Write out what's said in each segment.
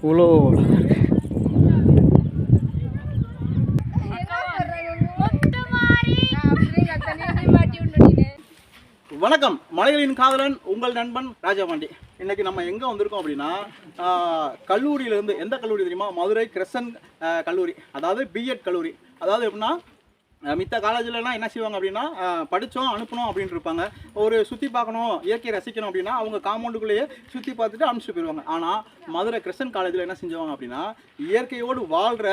இவ்வளோ வணக்கம், மலைகளின் காதலன் உங்கள் நண்பன் ராஜாபாண்டி. இன்னைக்கு நம்ம எங்கே வந்திருக்கோம் அப்படின்னா, கல்லூரியிலேருந்து, எந்த கல்லூரி தெரியுமா? மதுரை கிரசன்ட் கல்லூரி, அதாவது பிஎட் கல்லூரி. அதாவது எப்படின்னா, மித்த காலேஜிலலாம் என்ன செய்வாங்க அப்படின்னா, படித்தோம் அனுப்பணும் அப்படின்ட்டு இருப்பாங்க. ஒரு சுற்றி பார்க்கணும், இயற்கையை ரசிக்கணும் அப்படின்னா அவங்க காம்பவுண்டுக்குள்ளேயே சுற்றி பார்த்துட்டு அனுப்பிச்சிட்டு போயிடுவாங்க. ஆனால் மதுரை கிரசன்ட் காலேஜில் என்ன செஞ்சுவாங்க அப்படின்னா, இயற்கையோடு வாழ்கிற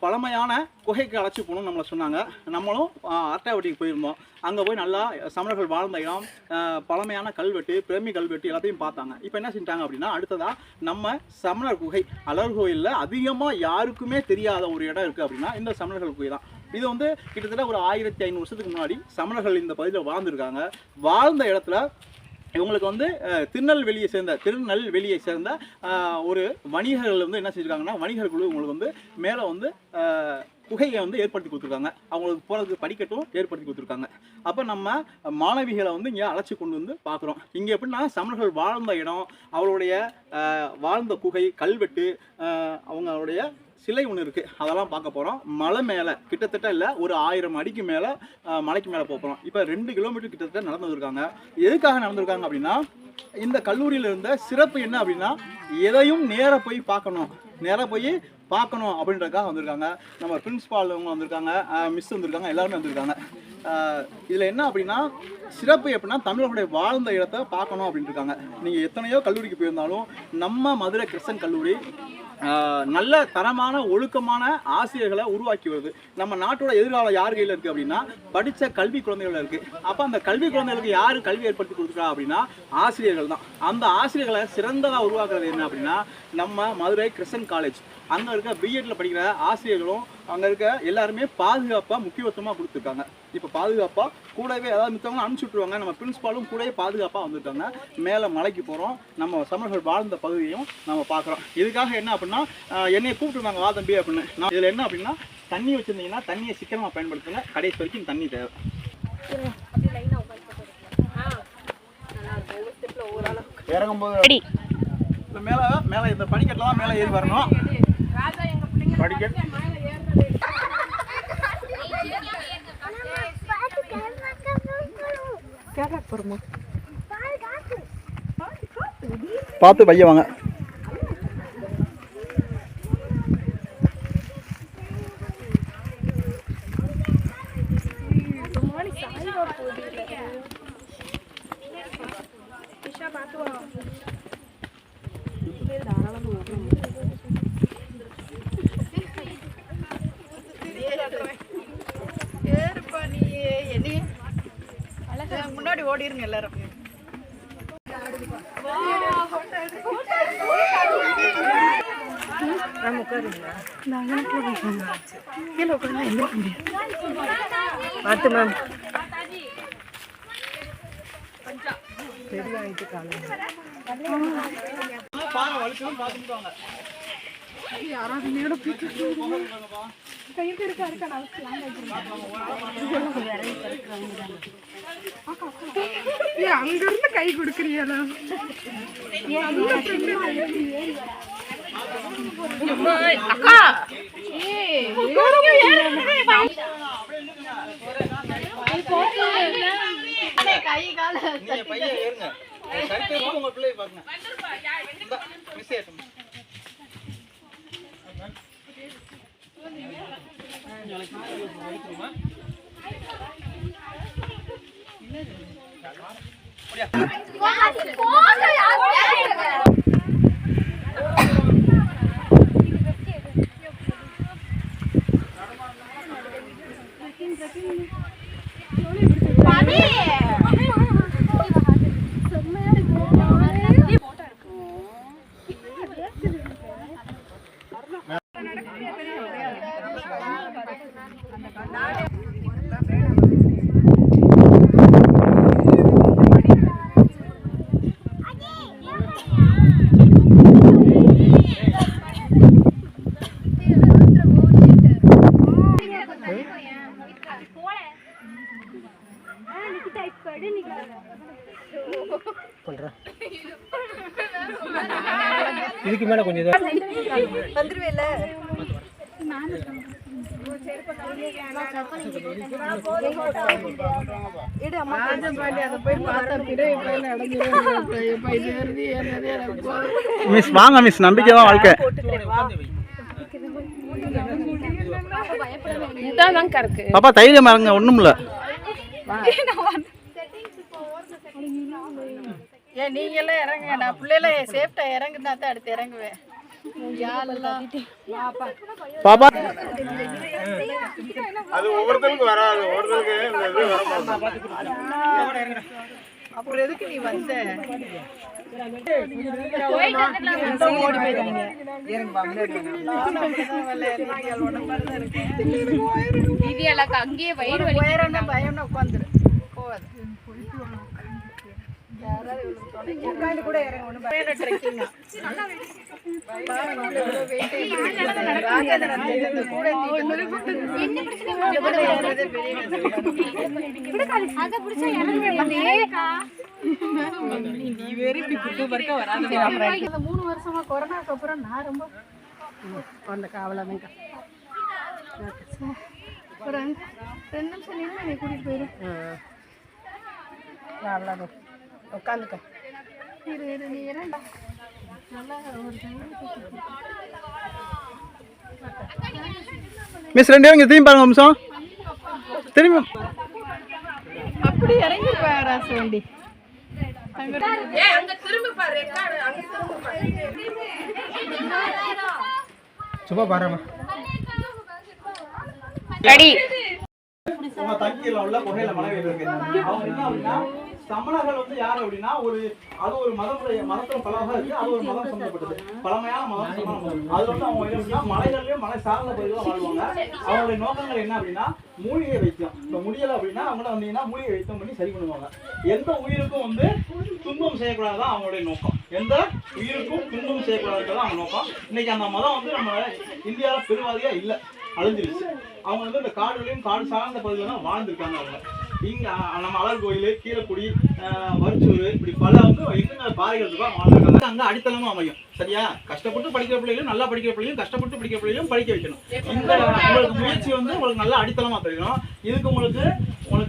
பழமையான குகைக்கு அழைச்சி போகணும்னு நம்மளை சொன்னாங்க. நம்மளும் அரட்டாவட்டிக்கு போயிருந்தோம். அங்கே போய் நல்லா சமணர்கள் வாழ்ந்த இடம், பழமையான கல்வெட்டு, பிரமி கல்வெட்டு எல்லாத்தையும் பார்த்தாங்க. இப்போ என்ன செஞ்சிட்டாங்க அப்படின்னா, அடுத்ததாக நம்ம சமணர் குகை, அலர் கோயிலில் அதிகமாக யாருக்குமே தெரியாத ஒரு இடம் இருக்குது அப்படின்னா இந்த சமணர்கள் குகை தான். இது வந்து கிட்டத்தட்ட ஒரு 1500 வருஷத்துக்கு முன்னாடி சமணர்கள் இந்த பகுதியில் வாழ்ந்துருக்காங்க. வாழ்ந்த இடத்துல இவங்களுக்கு வந்து திருநெல்வேலியை சேர்ந்த ஒரு வணிகர்கள் வந்து என்ன செஞ்சுருக்காங்கன்னா, வணிகர் குழு இவங்களுக்கு வந்து மேலே வந்து குகையை வந்து ஏற்படுத்தி கொடுத்துருக்காங்க. அவங்களுக்கு போகிறதுக்கு படிக்கட்டும் ஏற்படுத்தி கொடுத்துருக்காங்க. அப்போ நம்ம மாணவிகளை வந்து இங்கே அழைச்சி கொண்டு வந்து பார்க்குறோம். இங்கே எப்படின்னா, சமணர்கள் வாழ்ந்த இடம், அவருடைய வாழ்ந்த குகை, கல்வெட்டு, அவங்களுடைய சிலை ஒன்று இருக்குது, அதெல்லாம் பார்க்க போகிறோம். மலை மேலே கிட்டத்தட்ட இல்லை, ஒரு 1000 அடிக்கு மேலே மலைக்கு மேலே போகிறோம். இப்போ 2 கிலோமீட்டர் கிட்டத்தட்ட நடந்து வந்திருக்காங்க. எதுக்காக நடந்திருக்காங்க அப்படின்னா, இந்த கல்லூரியில் இருந்த சிறப்பு என்ன அப்படின்னா, எதையும் நேராக போய் பார்க்கணும் அப்படின்றதுக்காக வந்திருக்காங்க. நம்ம பிரின்ஸ்பால் அவங்க வந்திருக்காங்க, மிஸ் வந்திருக்காங்க, எல்லாருமே வந்திருக்காங்க. இதில் என்ன அப்படின்னா, சிறப்பு எப்படின்னா, தமிழர்களுடைய வாழ்ந்த இடத்தை பார்க்கணும் அப்படின்ட்டு இருக்காங்க. நீங்கள் எத்தனையோ கல்லூரிக்கு போயிருந்தாலும் நம்ம மதுரை கிரசன்ட் கல்லூரி நல்ல தரமான ஒழுக்கமான ஆசிரியர்களை உருவாக்கி வருது. நம்ம நாட்டோட எதிர்காலம் யார் கையில் இருக்குது அப்படின்னா, படித்த கல்வி குழந்தைகள் இருக்குது. அப்போ அந்த கல்வி குழந்தைகளுக்கு யார் கல்வி ஏற்படுத்தி கொடுக்குறா அப்படின்னா, ஆசிரியர்கள் தான். அந்த ஆசிரியர்களை சிறந்ததாக உருவாக்குறது என்ன அப்படின்னா, நம்ம மதுரை கிரசன்ட் காலேஜ். அங்கே இருக்க பிஎட்ல படிக்கிற ஆசிரியர்களும் அங்கே இருக்க எல்லாருமே பாதுகாப்பாக முக்கியத்துவமாக கொடுத்துருக்காங்க. இப்போ பாதுகாப்பாக கூடவே, அதாவது மித்தவங்க அனுப்பிச்சி விட்ருவாங்க, நம்ம பிரின்ஸ்பாலும் கூடவே பாதுகாப்பாக வந்திருக்காங்க. மேலே மலைக்கு போகிறோம், நம்ம சமணர்கள் வாழ்ந்த பகுதியையும் நம்ம பார்க்குறோம். இதுக்காக என்ன அப்படின்னா, என்னையை கூப்பிட்டுருந்தாங்க, வா தம்பி அப்படின்னு. நான் இதில் என்ன அப்படின்னா, தண்ணி வச்சுருந்தீங்கன்னா தண்ணியை சிக்கனமாக பயன்படுத்துங்க. கடைசி வரைக்கும் தண்ணி தேவை. இறங்கும்போது மேலே இந்த படிக்கட்டில் தான் மேலே ஏறி வரணும். படிக்கட் பார்த்து பைய வாங்க. முன்னாடி ஓடிருங்க எல்லாரும். பார்த்து மேம் ரெடி காலம் யாராவது மேட கையில் இருக்கா அங்க இருந்து கை கொடுக்குறியா? அக்கா கை கால பண்ணுறேன் இதுக்கு மேலே கொஞ்சம் இதாக வந்துருவேல மிஸ் வாங்க மிஸ், நம்பிக்கை தான் வாழ்க்கை. பாப்பா தைரியம் இறங்க, ஒண்ணும் இல்ல. ஏன் நீங்க எல்லாம் இறங்குங்க, நான் பிள்ளைல சேஃப்டா இறங்குனா தான் அடுத்து இறங்குவேன். பாப்பா அது ஒவ்வொருத்தருக்கும் வராது, ஒவ்வொருத்தருக்கு அப்புறம் எதுக்கு நீ வந்த? அங்கேயே வயிறு வலி பயம்னா உட்காந்துரு போவாது. கூட இந்த 3 வருஷமா கொரோனாக்கு அப்புறம் நான் ரொம்ப அந்த காவலாமேக்கா ஒரு 2 நிமிஷம் நின்று நீ கூட்டிட்டு போயிரு. அவ்வளோ உட்காந்துக்க. இரு நீ இறண்டா. நல்லா ஒரு மிஸ் 2 பேரும் இங்க திரும்பி பாருங்க, நிமிஷம் திரும்பி. அப்படி இறங்கி ராசு வண்டி சும்மா பாருமா. தங்கியில உள்ள குகையில மனைவி இருக்கு. அவங்க என்ன அப்படின்னா சமணர்கள் வந்து யாரு அப்படின்னா அது ஒரு மதத்துல பலவாக இருக்கு. அது ஒரு மதம் சம்பந்தப்பட்டது, பழமையான மதம் சமண மதம். அது வந்து அவங்க என்ன மலைகள்லயும் மலை சார்ந்த பகுதியில வாழ்வாங்க. அவங்களுடைய நோக்கங்கள் என்ன அப்படின்னா மூலிகை வைத்தியம். இப்ப முடியல அப்படின்னா அவங்கள வந்தீங்கன்னா மூலிகை வைத்தியம் பண்ணி சரி பண்ணுவாங்க. எந்த உயிருக்கும் வந்து துன்பம் செய்யக்கூடாதுதான் அவங்களுடைய நோக்கம். எந்த உயிருக்கும் துன்பம் செய்யக்கூடாதுதான் அவங்க நோக்கம். இன்னைக்கு அந்த மதம் வந்து நம்ம இந்தியாவில பெருவாதியா இல்லை, அழிஞ்சிருச்சு. அவங்க வந்து இந்த காடுகளையும் காடு சார்ந்த பகுதியில தான் வாழ்ந்துருக்காங்க. அவங்க இங்க நம்ம அழகு கோயில், கீழக்குடி, வரிச்சூர், இப்படி பல வந்து எங்க பாறைகள் இருக்கோ வாழ்ந்துருக்காங்க. அங்க அடித்தளமும் அமையும். சரியா? கஷ்டப்பட்டு படிக்கிற பிள்ளைகளும், நல்லா படிக்கிற பிள்ளையும், கஷ்டப்பட்டு படிக்கிற பிள்ளையும் படிக்க வைக்கணும். இந்த உங்களுக்கு முயற்சி வந்து உங்களுக்கு நல்ல அடித்தளமா தெரியும். இதுக்கு உங்களுக்கு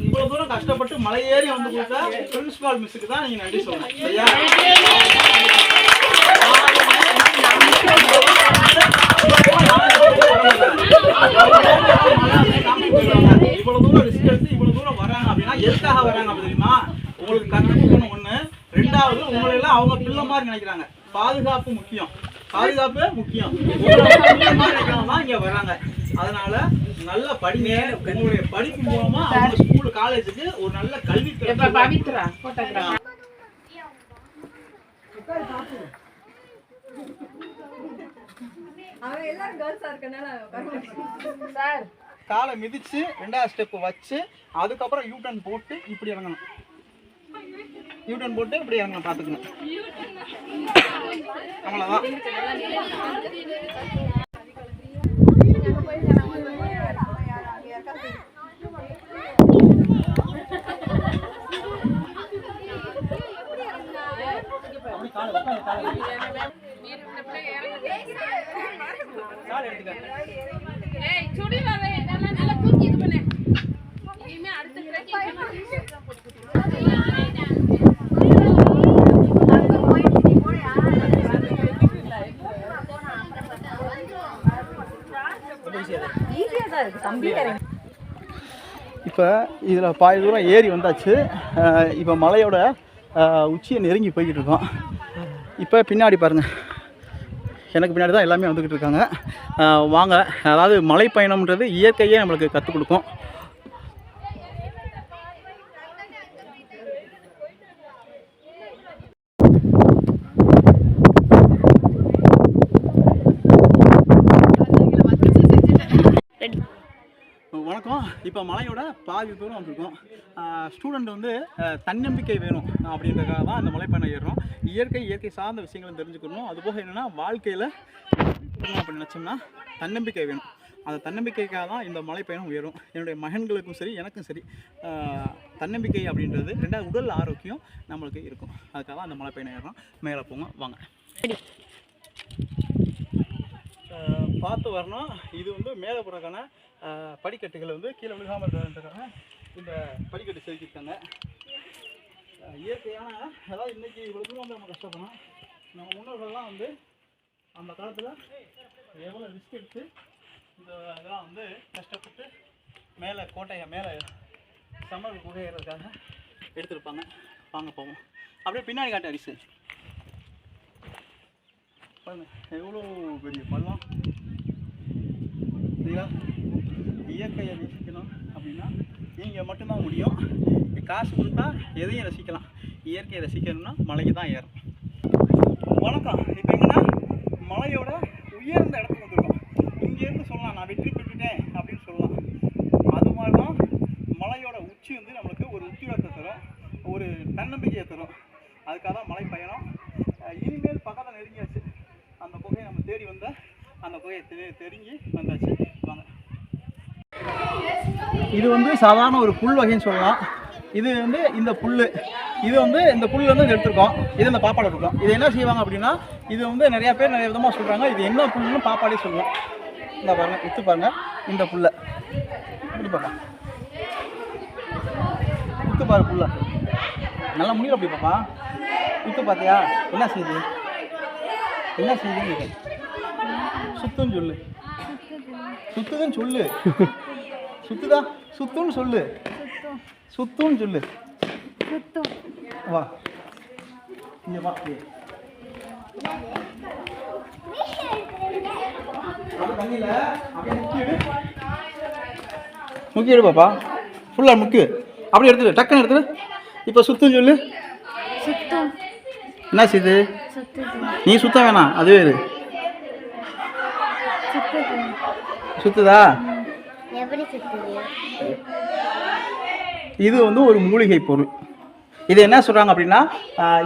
இவ்வளவு தூரம் கஷ்டப்பட்டு மலை ஏறி வந்து கொடுத்த பிரின்சிபால் மிஸ்ஸுக்கு தான் நீங்க நன்றி சொல்லணும். சரியா? இவ்வளவு தூரம் ரிஸ்க் எடுத்து இவ்வளவு தூரம் வராங்க அப்படின்னா எதுக்காக வராங்க அப்படி தெரியுமா? உங்களுக்கு கற்றுக்கணும் ஒண்ணு. 2வது உங்களை எல்லாம் அவங்க பிள்ளை மாதிரி நினைக்கிறாங்க. பாதுகாப்பு முக்கியம், பாதுகாப்பு முக்கியம். நினைக்கிறாங்க இங்க வராங்க. அதனால நல்ல படிங்க. உங்களுடைய படிப்பு மூலமா அவங்க ஸ்கூல் காலேஜுக்கு ஒரு நல்ல கல்வி காலை மிதிச்சு 2வது ஸ்டெப் வச்சு அதுக்கப்புறம் யூ-டர்ன் போட்டு இப்படி இறங்கணும். யூ-டர்ன் போட்டு இப்படி இறங்கணும். பார்த்துக்கணும். அவ்வளோதான். இப்போ இதில் பாதி தூரம் ஏறி வந்தாச்சு. இப்போ மலையோட உச்சியை நெருங்கி போய்கிட்டு இருக்கோம். இப்போ பின்னாடி பாருங்கள், எனக்கு பின்னாடி தான் எல்லாமே வந்துக்கிட்டு இருக்காங்க. வாங்க. அதாவது மலை பயணம்ன்றது இயற்கையே நம்மளுக்கு கற்றுக் கொடுக்கும். வணக்கம். இப்போ மலையோட பாதி தூரம் வந்திருக்கோம். ஸ்டூடெண்ட் வந்து தன்னம்பிக்கை வேணும் அப்படின்றதுக்காக தான் இந்த மலைப்பயணம் ஏறுறோம். இயற்கை சார்ந்த விஷயங்களும் தெரிஞ்சுக்கணும். அதுபோக என்னென்னா வாழ்க்கையில் அப்படி நினச்சோம்னா தன்னம்பிக்கை வேணும். அந்த தன்னம்பிக்கைக்காக தான் இந்த மலைப்பயணம் உயரும். என்னுடைய மகன்களுக்கும் சரி எனக்கும் சரி தன்னம்பிக்கை அப்படின்றது, ரெண்டாவது உடல் ஆரோக்கியம் நம்மளுக்கு இருக்கும். அதுக்காக அந்த மலை பயணம் ஏறோம். மேலே போங்க வாங்க. பார்த்து வரணும். இது வந்து மேலே போகிறதுக்கான படிக்கட்டுகள் வந்து கீழே விழுகாமல் இருக்கிறதுக்காக இந்த படிக்கட்டு செதுக்கியிருக்காங்க. இயற்கையான, அதாவது இன்றைக்கி இவ்வளோ தூரம் வந்து நம்ம கஷ்டப்படணும். நம்ம முன்னோர்கள்லாம் வந்து அந்த காலத்தில் எவ்வளோ ரிஸ்க் எடுத்து இந்த இதெல்லாம் வந்து கஷ்டப்பட்டு மேலே கோட்டையை மேலே சமர் குகையிறதுக்காக எடுத்துருப்பாங்க. வாங்க போவோம். அப்படியே பின்னாடி காட்ட அரிசி பாருங்க, எவ்வளோ பெரிய பள்ளம் சரிங்களா. இயற்கையை ரசிக்கணும் அப்படின்னா நீங்கள் மட்டும்தான் முடியும். காசு கொடுத்தா எதையும் ரசிக்கலாம். இயற்கையை ரசிக்கணும்னா மலைக்கு தான் ஏறும். வணக்கம். இப்போ எங்கன்னா மலையோட உயர்ந்த இடத்துக்கு வந்துருக்கோம். இங்கேருந்து சொல்லலாம் நான் வெற்றி பெற்றுட்டேன் அப்படின்னு சொல்லலாம். அது மாதிரி தான் மலையோட உச்சி வந்து நம்மளுக்கு ஒரு உத்வேகத்தை தரும், ஒரு தன்னம்பிக்கையை தரும். அதுக்காக தான் மலை பயணம். இனிமேல் பக்கத்தில் நெருங்கியாச்சு. அந்த குகையை நம்ம தேடி வந்த அந்த குகையை தெரிஞ்சு வந்தாச்சு. வாங்க. இது வந்து சாதாரண ஒரு புல் வகைன்னு சொல்லலாம். இது வந்து இந்த புல், இது வந்து இந்த புல் வந்து எடுத்துருக்கோம். இது இந்த பாப்பாடை இருக்கும். இது என்ன செய்வாங்க அப்படின்னா, இது வந்து நிறைய பேர் நிறைய விதமாக சொல்கிறாங்க. இது என்ன புல்லுன்னு பாப்பாடே சொல்லுவோம். இந்த பாருங்க, விற்று பாருங்க. இந்த புல்லை இப்படி பாப்பா, விற்று பாரு புல்லை. நல்லா முடியல அப்படி பாப்பா. விற்று பார்த்தியா என்ன செய்யுது, என்ன செய்யுதுன்னு சுத்துன்னு சொல்லு. சுத்துதுன்னு சொல்லு. சுத்துதா, சுத்துன்னு சொல்லு. சுத்துன்னு சொல்லு. வா இங்க வா. தண்ணியில அப்படியே முக்கி எடு பாப்பா. ஃபுல்லா முக்கு. அப்படியே எடுத்துடு, டக்குன்னு எடுத்துடு. இப்போ சுத்துன்னு சொல்லு. என்ன செய்யுது? நீ சுத்த வேணாம், அதுவே இரு. சுத்துதா? இது வந்து ஒரு மூலிகை பொருள். இது என்ன சொல்கிறாங்க அப்படின்னா,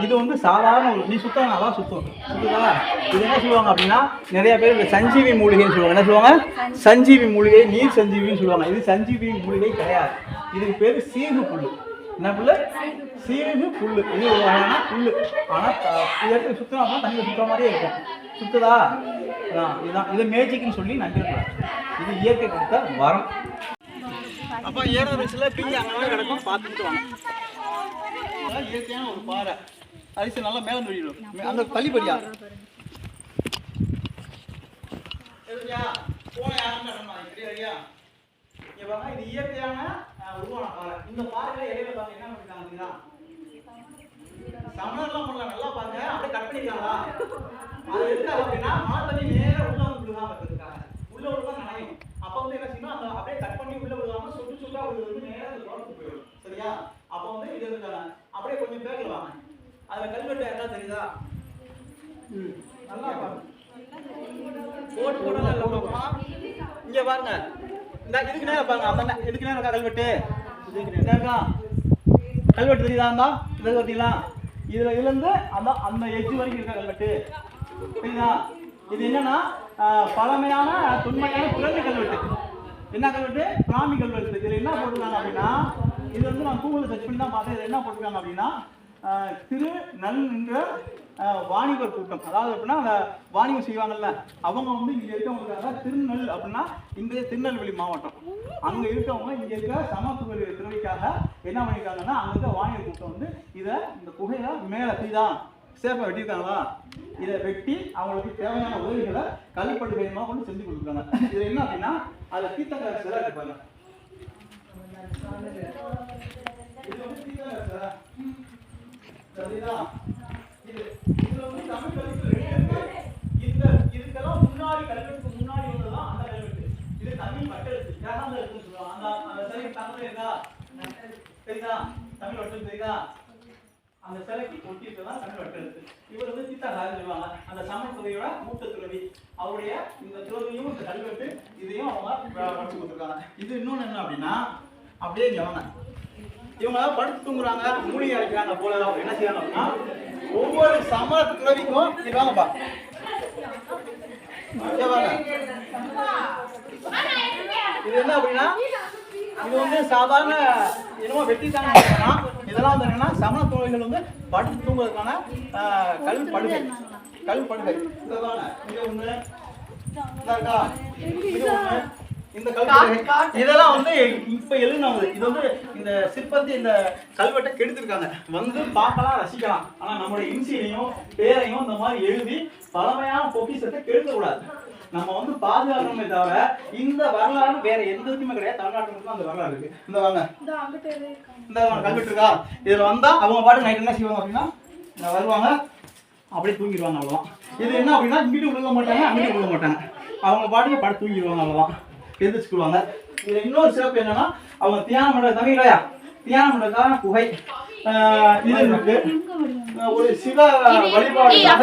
இது வந்து சாதாரண நீ சுத்தம் நல்லா சுத்தம் சுத்துதா. இது என்ன சொல்லுவாங்க அப்படின்னா, நிறைய பேர் இந்த சஞ்சீவி மூலிகைன்னு சொல்லுவாங்க. என்ன சொல்லுவாங்க? சஞ்சீவி மூலிகை, நீர் சஞ்சீவின்னு சொல்லுவாங்க. இது சஞ்சீவி மூலிகை கிடையாது. இதுக்கு பேர் சீகு புல். என்ன புல்? சீகு புல். இது ஒரு வகையான புல். ஆனால் இதற்கு சுத்தம் அப்படின்னா தண்ணியில் சுற்றுற மாதிரியே இருக்கும். சுத்துதா? இதுதான். இது மேஜிக்னு சொல்லி நம்பிடுறாங்க. இது இயற்கை கொடுத்த வரம். அப்போ ஏற வயசில் பிஞ்சு அங்கே கிடக்கும், பார்த்துட்டு வாங்க. இயற்கையான ஒரு பாறை. அரிசி நல்லா மேலே நொழிடும். அங்கே தள்ளிப்படியா இது இயற்கையான உருவான பாறை. இந்த பாறையில இடையில பாருங்க என்ன பண்ணிருக்காங்க. சமணர்லாம் பண்ணலாம். நல்லா பாருங்க, அப்படியே கட் பண்ணிருக்காங்களா? அது இருக்காது அப்படின்னா மழை தண்ணி நேரம் உள்ள வந்து விழுகாம இருக்கிறதுக்காக. உள்ள விழுந்தா நனையும். அப்போ வந்து என்ன செய்யணும், அந்த அப்படியே கட் பண்ணி உள்ள விழுகாம சொட்டு சொட்டா விழுந்து நேரம் தொடர்ந்து போயிடும். சரியா? அப்போ வந்து இது இருக்காங்க. அப்படியே கொஞ்சம் பேர்ல வாங்க. அதுல கல்வெட்டு என்ன தெரியுதா? நல்லா பாருங்க. போட்டு போடல இல்லப்பா. இங்க பாருங்க. இந்த இதுக்கு நேரா பாருங்க. அந்த இதுக்கு நேரா கல்வெட்டு. இதுக்கு நேரா கல்வெட்டு தெரியுதா? இதை பார்த்தீங்களா? இதுல இருந்து அந்த எட்ஜ் வரைக்கும் இருக்க கல்வெட்டு சரிங்களா? இது என்னன்னா பழமையான தொன்மையான குழந்தை கல்வெட்டு. என்ன கல்வெட்டு? பிராமி கல்வெட்டு. இதுல என்ன போட்டுருக்காங்க அப்படின்னா, இது வந்து நான் கூகுளில் சர்ச் பண்ணி தான் பார்த்தேன். இதில் என்ன போட்டிருக்காங்க அப்படின்னா, திரு நல் என்ற வாணிபர் கூட்டம். அதாவது அப்படின்னா அந்த வாணிபம் செய்வாங்கல்ல, அவங்க வந்து இங்கே இருக்கவங்களுக்காக திருநெல் அப்படின்னா இன்றைய திருநெல்வேலி மாவட்டம். அங்கே இருக்கவங்க இங்கே இருக்க சமத்துவ துறைக்காக என்ன பண்ணியிருக்காங்கன்னா, அங்கே இருக்க வாணிபர் கூட்டம் வந்து இதை இந்த குகையை மேலே தீதான் சேஃபாக வெட்டியிருக்காங்களா, இதை வெட்டி அவங்களுக்கு தேவையான உதவிகளை கல்படுகையமாக கொண்டு செஞ்சு கொடுக்குறாங்க. இதில் என்ன அப்படின்னா, அதில் தீர்த்தங்கர சிலை இருப்பாங்க. இது வந்து தீர்த்தங்கர சிலை சரிதா? இதுல வந்து தமிழ் கல்வெட்டு இந்த இதுக்கெல்லாம் முன்னாடி கல்வெட்டுக்கு முன்னாடி வந்ததுதான் அந்த கல்வெட்டு. இது தமிழ் மக்களுக்கு யாராவது இருக்குன்னு சொல்லுவாங்க. அந்த சிலைக்கு தமிழ் இருக்கா? சரிதா? தமிழ் வட்டம் தெரியுதா? அந்த சிலைக்கு ஒட்டி இருக்கதான் தமிழ் வட்டெழுத்து. இவர் வந்து சீதாகாரன் சொல்லுவாங்க. அந்த சமத்துறையோட மூத்த துறவி. அவருடைய இந்த துறவியும் இந்த கல்வெட்டு இதையும் அவங்க படிச்சு கொடுத்துருக்காங்க. இது இன்னொன்று என்ன அப்படின்னா, அப்படியே ஞான இவங்க படுத்து தூங்குறாங்க, மூலிகை அரைக்கிறாங்க போல என்ன செய்யறாங்க அப்படின்னா, ஒவ்வொரு சம துறவிக்கும் இது வாங்கப்பா இது என்ன அப்படின்னா இது வந்து சாதாரண என்னமோ வெட்டிட்டாங்க. இதெல்லாம் வந்து என்னன்னா சமண துறவிகள் வந்து படுத்து தூங்குவதற்கான கல் படுகை. இதெல்லாம் இங்க ஒண்ணு இருக்கா, இது ஒண்ணு, இந்த கல்வெட்டு இதெல்லாம் வந்து இப்ப எழுதினது. இது வந்து இந்த சிற்பத்தை இந்த கல்வெட்டை கெடுத்திருக்காங்க. வந்து பார்க்கலாம், ரசிக்கலாம். ஆனா நம்மளுடைய இன்சியலையும் பேரையும் இந்த மாதிரி எழுதி பழமையான பொக்கிஷத்தை கெடுக்கக்கூடாது. நம்ம வந்து பாதுகாக்கணுமே தவிர இந்த வரலாறு வேற எந்த இதுக்குமே கிடையாது. தமிழ்நாட்டுக்கு அந்த வரலாறு இருக்கு. இந்த வாங்க, இந்த கல்வெட்டு இருக்கா, இதுல வந்தா அவங்க பாட்டு நைட் என்ன செய்வாங்க அப்படின்னா வருவாங்க, அப்படியே தூங்கிடுவாங்க. அவ்வளவுதான். இது என்ன அப்படின்னா இங்கிட்டு விழுக மாட்டாங்க, அங்கிட்டு விழுக மாட்டாங்க. அவங்க பாட்டுக்கு படுத்து தூங்கிடுவாங்க. அவ்வளவுதான், எந்திரிச்சுக்குவாங்க. இதுல இன்னொரு சிறப்பு என்னன்னா அவங்க தியானம் பண்ற தவிர தியானம் பண்றதுக்கான குகை இது இருக்கு. ஒரு சிவ வழிபாடுக்காக,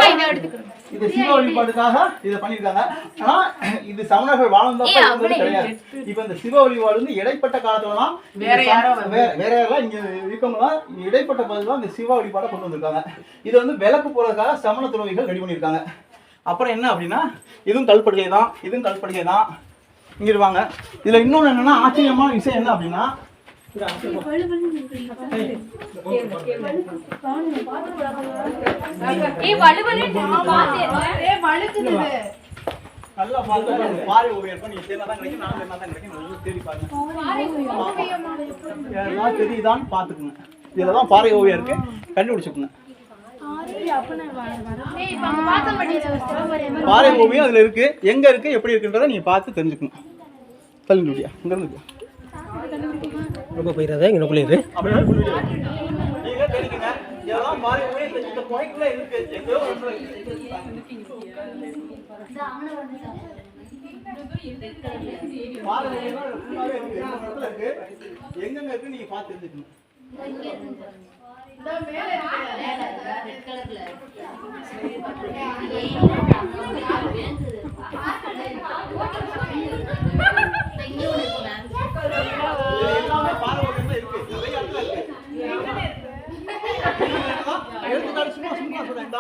இது சிவ வழிபாட்டுக்காக இதை பண்ணியிருக்காங்க. ஆனா இது சமணர்கள் வாழ்ந்தப்ப இருந்தது கிடையாது. இப்ப இந்த சிவ வழிபாடு வந்து இடைப்பட்ட காலத்துலதான் வேற யாரெல்லாம் இங்க இருக்கவங்க இடைப்பட்ட பகுதியில் இந்த சிவ வழிபாடை கொண்டு வந்திருக்காங்க. இது வந்து விளக்கு போறதுக்காக சமண துறவிகள் ரெடி பண்ணியிருக்காங்க. அப்புறம் என்ன அப்படின்னா இதுவும் கல்படுகை தான், இதுவும் கல்படுகை தான். இங்க இருவாங்க. இதுல இன்னொன்னு என்னன்னா ஆச்சரியமான விஷயம் என்ன அப்படின்னா நல்லா பார்த்து பாறை ஓவியம் இருக்கும். நீங்க தேர்தான் கிடைக்கும், நான் தேர்தான் கிடைக்கும். நல்லா தேடி பாருங்க, எல்லாம் தெரியுதான்னு பாத்துக்குங்க. இதுலதான் பாறை ஓவியம் இருக்கு, கண்டுபிடிச்சுக்குங்க. பாறை ஓவியம் அதுல இருக்கு, எங்க இருக்கு எப்படி இருக்குன்றதை நீங்க பார்த்து தெரிஞ்சுக்கணும். தள்ளி முடியா இங்க இருந்து ரொம்ப போயிடாத இங்கே நோக்கல இது நீங்க தெரிஞ்சுக்கங்க. இதெல்லாம் பாறை ஓவியம் இந்த பாயிண்ட்ல இருக்கு. எங்கயோ பாறை ஓவியம் ஃபுல்லாவே இருக்கு, எங்க இடத்துல இருக்கு, எங்கெங்க இருக்கு நீங்க பார்த்து தெரிஞ்சுக்கணும். எல்லாமே பாறை ஓவியம் இருக்கு, நிறைய இடத்துல இருக்கு. எடுத்துக்காட்டு சும்மா சொல்றேன்.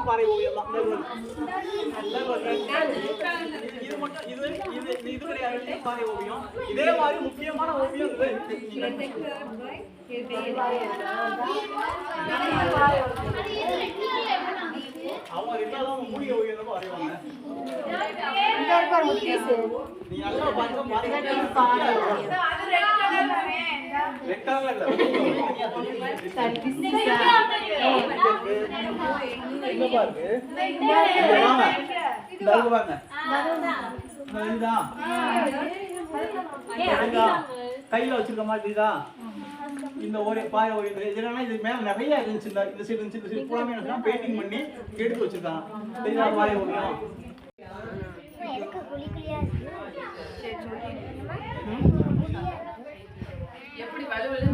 பாறை ஓவியம் தான் இது மட்டும். இது கிடையாது பாறை ஓவியம். இதே மாதிரி முக்கியமான ஓவியம் இதுல இருக்கு. அவங்க ரெண்டாவது மூலிகை ஓவியம் வரைவாங்க. நீ நல்லா பாருங்க, ரெட் கலர்ல இல்ல, இங்க பாருங்க, இங்க பாருங்க, கையில வச்சிருக்க மாதிரி தெரியுதா? இந்த ஒரு பாறை ஓவியம் என்னன்னா இது மேல நிறைய இருந்துச்சு. இந்த சைடு இருந்துச்சு, இந்த சைடு பூராமே என்ன பெயிண்டிங் பண்ணி எடுத்து வச்சிருக்காங்க. தெரியுதா பாறை ஓவியம்? எப்படி வலுவலு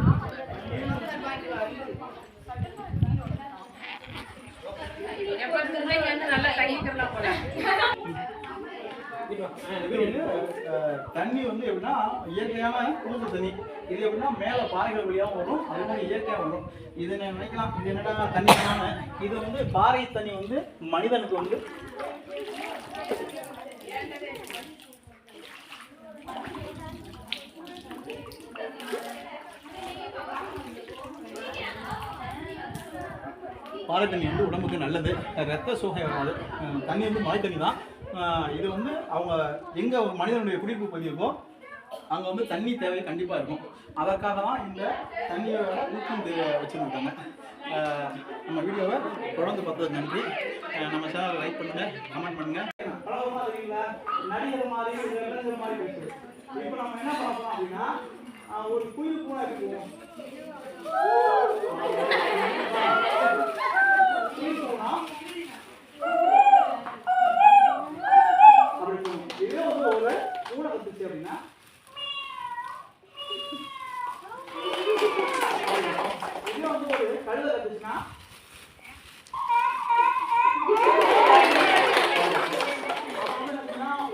தண்ணி வந்து எப்படின்னா இயற்கையான குளிர்ந்த தண்ணி. இது எப்படின்னா மேல பாறைகள் வழியாகவும் வரும், அது மாதிரி இயற்கையாக வரும். இது நினைக்கலாம் இது என்னடா தண்ணி. இது வந்து பாறை தண்ணி வந்து மனிதனுக்கு வந்து பாறை தண்ணி வந்து உடம்புக்கு நல்லது, ரத்த சோகை வராது. தண்ணி வந்து மழை தண்ணி தான். இது வந்து அவங்க எங்கே ஒரு மனிதனுடைய குடியிருப்பு பகுதி இருக்கோ அங்கே வந்து தண்ணி தேவை கண்டிப்பாக இருக்கும். அதற்காக தான் இந்த தண்ணியோட ஊக்கம் வச்சுருக்காங்க. நம்ம வீடியோவை தொடர்ந்து பார்த்ததுக்கு நன்றி. நம்ம சேனலை லைக் பண்ணுங்கள், கமெண்ட் பண்ணுங்கள். நடிகர் மாதிரி இளைஞர் மாதிரி பேசுது. இப்போ நம்ம என்ன பண்ண போகிறோம் அப்படின்னா ஒரு குயில் பூனை இருக்குவோம். இதே வந்து ஒரு பூனை கத்துச்சு அப்படின்னா இதே வந்து ஒரு கழுதை கத்துச்சுன்னா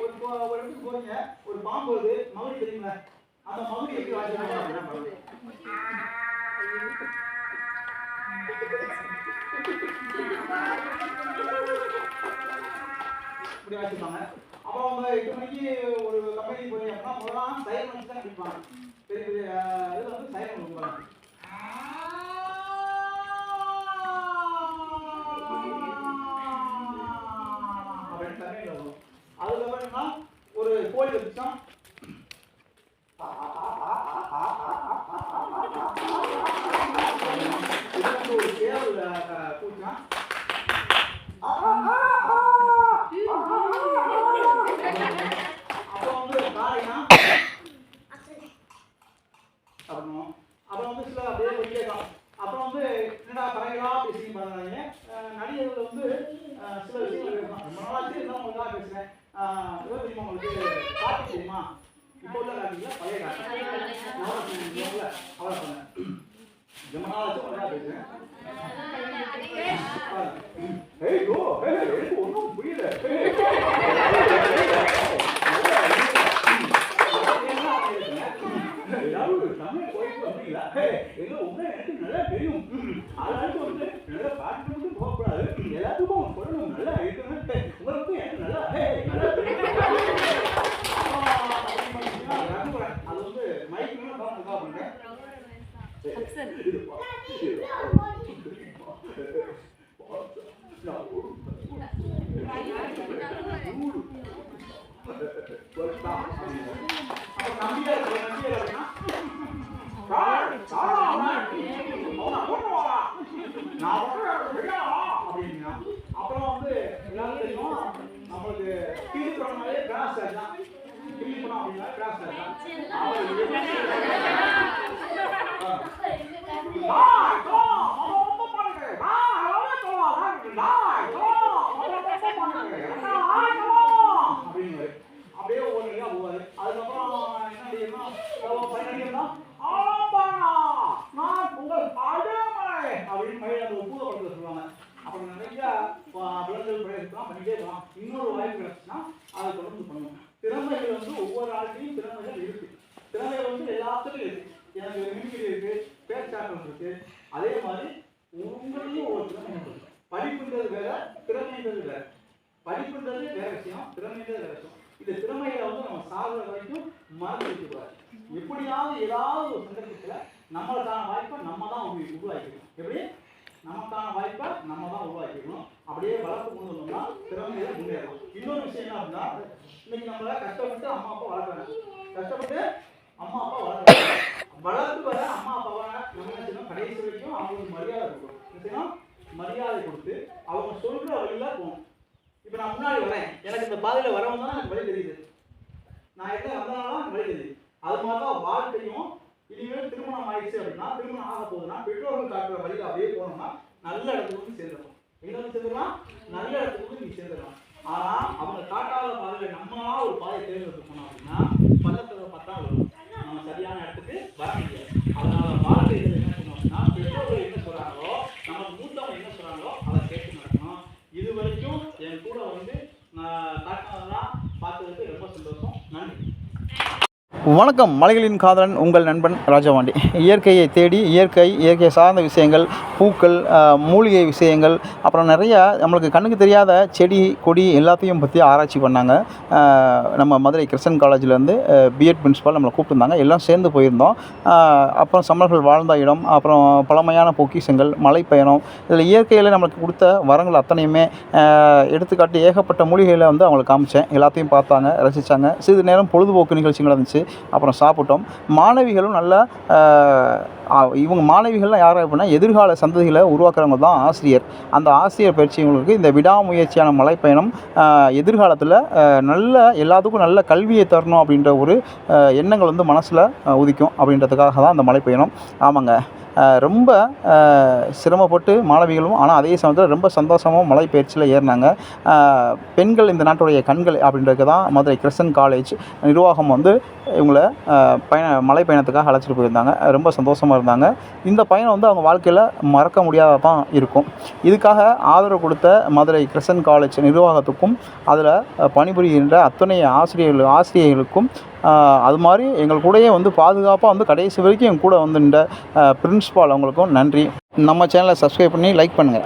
ஒரு இடத்துக்கு போறீங்க, ஒரு பாம்பு வருது, மகுடி தெரியுங்களா? அந்த மகுடி எப்படி வாசிக்கணும்? இப்படி வச்சுருப்பாங்க. அப்புறம் அவங்க 8 மணிக்கு ஒரு கம்பெனிக்கு போய் அப்படின்னா முதலாம் சைரன் வச்சு தான் குடிப்பாங்க. பெரிய பெரிய இதில் வந்து சைரன் கொடுப்பாங்க. அப்படின்னு தமிழில் வரும். அதுக்கப்புறம் என்னன்னா ஒரு கோழி வச்சோம். இது வந்து ஒரு சேவல் கூட்டினா அப்புறம் வந்து காரைனா சாப்பிடணும். அப்புறம் வந்து சில அப்படியே போயிட்டே இருக்கலாம். அப்புறம் வந்து என்னடா பறவைகளா பேசிங்க பாருங்க. நடிகர்கள் வந்து சில விஷயங்கள் இருக்கும். ரொம்ப நாளாச்சு இருந்தால் உங்களுக்காக பேசுகிறேன். ஏதோ தெரியுமா உங்களுக்கு காப்பி தெரியுமா? இப்போ உள்ள காப்பிங்களா பழைய காப்பி அவ்வளோ சொன்னேன். ரொம்ப நாளாச்சு உங்களுக்காக பேசுகிறேன். ஒன்றும் புரியல. தமிழ் கோயில் அப்படிங்களா? எல்லாம் உங்க எனக்கு நல்லா தெரியும். அதனால வந்து நல்லா பாட்டு மட்டும் போகக்கூடாது, எல்லாத்துக்கும் சொல்லணும். நல்லா இருக்கணும். உங்களுக்கு எனக்கு நல்லா நல்லா தெரியும். அது வந்து மைக் பண்ணுறேன். அப்புறம் வந்து எல்லாரும் தெரியும் நம்மளுக்கு ஃபீல் பண்ணாலே கிராஸ் ஆகலாம். ஃபீல் பண்ணோம் அப்படின்னா கிராஸ் ஆகலாம். அப்படியே ஓடுறீங்க போவாரு. அதுக்கப்புறம் என்ன பண்ணிங்கன்னா நான் உங்கள் அடமை அப்படின்னு மழை அந்த பூதப்படுத்த சொல்லுவாங்க. அப்புறம் நிறைய விலங்குகள் பிரயத்னம் பண்ணிட்டே இருக்கலாம். இன்னொரு வாய்ப்பு கிடைச்சுன்னா அதை தொடர்ந்து பண்ணுவோம். திறமைகள் வந்து ஒவ்வொரு ஆளுக்கையும் திறமைகள் இருக்கு. திறமைகள் வந்து எல்லாத்துக்கும் இருக்கு. எனக்கு மிமிக்ரி இருக்கு, பேச்சாற்றல் இருக்கு. அதே மாதிரி உங்களையும் ஒரு திறமை இருக்கு. படிப்புன்றது வேற, திறமைன்றது வேற. படிப்புன்றது வேற விஷயம், திறமைன்றது வேற விஷயம். இந்த திறமைகளை வந்து நம்ம சாதனை வரைக்கும் மறந்து வைக்கக்கூடாது. எப்படியாவது ஏதாவது ஒரு சந்தர்ப்பத்தில் நம்மளுக்கான வாய்ப்பை நம்ம தான் உருவாக்கிக்கணும். எப்படி? நமக்கான வாய்ப்பை நம்ம தான் உருவாக்கிக்கணும். அப்படியே வளர்த்து கொண்டு வந்தோம்னா திறமையில முன்னேறலாம். இன்னொரு விஷயம் என்ன அப்படின்னா, இன்னைக்கு நம்மள கஷ்டப்பட்டு அம்மா அப்பா வளர்க்குறாங்க. கஷ்டப்பட்டு அம்மா அப்பா வளர்க்குறாங்க. வளர்த்து வர அம்மா அப்பாவை நம்ம என்ன செய்யணும்? கடைசி வரைக்கும் அவங்களுக்கு மரியாதை கொடுக்கணும். என்ன செய்யணும்? மரியாதை கொடுத்து அவங்க சொல்கிற வழியில போகணும். இப்போ நான் முன்னாடி வரேன், எனக்கு இந்த பாதையில் வரவங்க தான் எனக்கு வழி தெரியுது. நான் எங்கே வந்தனால எனக்கு வழி தெரியுது. அது மாதிரி தான் வாழ்க்கையும். இனிமேல் திருமணம் ஆயிடுச்சு அப்படின்னா, திருமணம் ஆக போகுதுன்னா பெற்றோர்கள் காட்டுற வழியில் அப்படியே போனோம்னா நல்ல இடத்துக்கு வந்து சேர்ந்துடலாம். எங்கே வந்து சேர்ந்துடலாம்? நல்ல இடத்துக்கு வந்து நீங்கள் சேர்ந்துடலாம். ஆனால் அவங்க காட்டாத பாதையில் நம்மளா ஒரு பாதையை தேர்ந்தெடுக்கணும் அப்படின்னா பள்ளத்தில் பார்த்தா வரும். நம்ம சரியான இடத்துக்கு வர முடியாது. அதனால வாழ்க்கையில் என்ன செய்யணும் அப்படின்னா, பெற்றோர்கள் என்ன சொல்கிறாங்களோ, நமக்கு மூத்தவங்க என்ன சொல்கிறாங்களோ அதை கேட்டு நடக்கணும். இது வரைக்கும் என் கூட வந்து நான் காட்டினதெல்லாம் பார்த்ததுக்கு ரொம்ப சந்தோஷம். நன்றி. வணக்கம். மலைகளின் காதலன் உங்கள் நண்பன் ராஜபாண்டி. இயற்கையை தேடி இயற்கை சார்ந்த விஷயங்கள், பூக்கள், மூலிகை விஷயங்கள், அப்புறம் நிறைய நம்மளுக்கு கண்ணுக்கு தெரியாத செடி கொடி எல்லாத்தையும் பற்றி ஆராய்ச்சி பண்ணாங்க. நம்ம மதுரை கிறிஸ்டன் காலேஜிலேருந்து பிஎட் பிரின்சிபால் நம்மளை கூப்பிட்டுருந்தாங்க. எல்லாம் சேர்ந்து போயிருந்தோம். அப்புறம் சமணர்கள் வாழ்ந்த இடம், அப்புறம் பழமையான பொக்கிஷங்கள், மலைப்பயணம், இதில் இயற்கையில் நம்மளுக்கு கொடுத்த வரங்கள் அத்தனையுமே எடுத்துக்காட்டி ஏகப்பட்ட மூலிகைகளை வந்து அவங்களுக்கு காமிச்சேன். எல்லாத்தையும் பார்த்தாங்க, ரசித்தாங்க. சிறிது நேரம் பொழுதுபோக்கு நிகழ்ச்சிகள் இருந்துச்சு. அப்புறம் சாப்பிட்டோம். மாணவிகளும் நல்லா இவங்க மாணவிகள்லாம் யார் அப்படின்னா எதிர்கால சந்ததிகளை உருவாக்குறவங்க தான் ஆசிரியர். அந்த ஆசிரியர் பயிற்சிகளுக்கு இந்த விடாமுயற்சியான மலைப்பயணம் எதிர்காலத்தில் நல்ல எல்லாத்துக்கும் நல்ல கல்வியை தரணும் அப்படின்ற ஒரு எண்ணங்கள் வந்து மனசில் உதிக்கும். அப்படின்றதுக்காக தான் அந்த மலைப்பயணம். ஆமாங்க, ரொம்ப சிரமப்பட்டு மாணவிகளும், ஆனால் அதே சமயத்தில் ரொம்ப சந்தோஷமாக மலை பயிற்சியில் ஏறினாங்க. பெண்கள் இந்த நாட்டுடைய கண்கள் அப்படின்றது தான் மதுரை கிறிஸ்டன் காலேஜ் நிர்வாகம் வந்து இவங்களை மலை பயணத்துக்காக அழைச்சிட்டு போயிருந்தாங்க. ரொம்ப சந்தோஷமாக இருந்தாங்க. இந்த பயணம் வந்து அவங்க வாழ்க்கையில் மறக்க முடியாததான் இருக்கும். இதுக்காக ஆதரவு கொடுத்த மதுரை கிறிஸ்டன் காலேஜ் நிர்வாகத்துக்கும் அதில் பணிபுரிகின்ற அத்தனை ஆசிரியர்களுக்கும் அது மாதிரி எங்கள் கூடயே வந்து பாதுகாப்பாக வந்து கடைசி வரைக்கும் எங்கள் கூட வந்து நின்ற பிரின்சிபால் அவங்களுக்கும் நன்றி. நம்ம சேனலை சப்ஸ்கிரைப் பண்ணி லைக் பண்ணுங்கள்.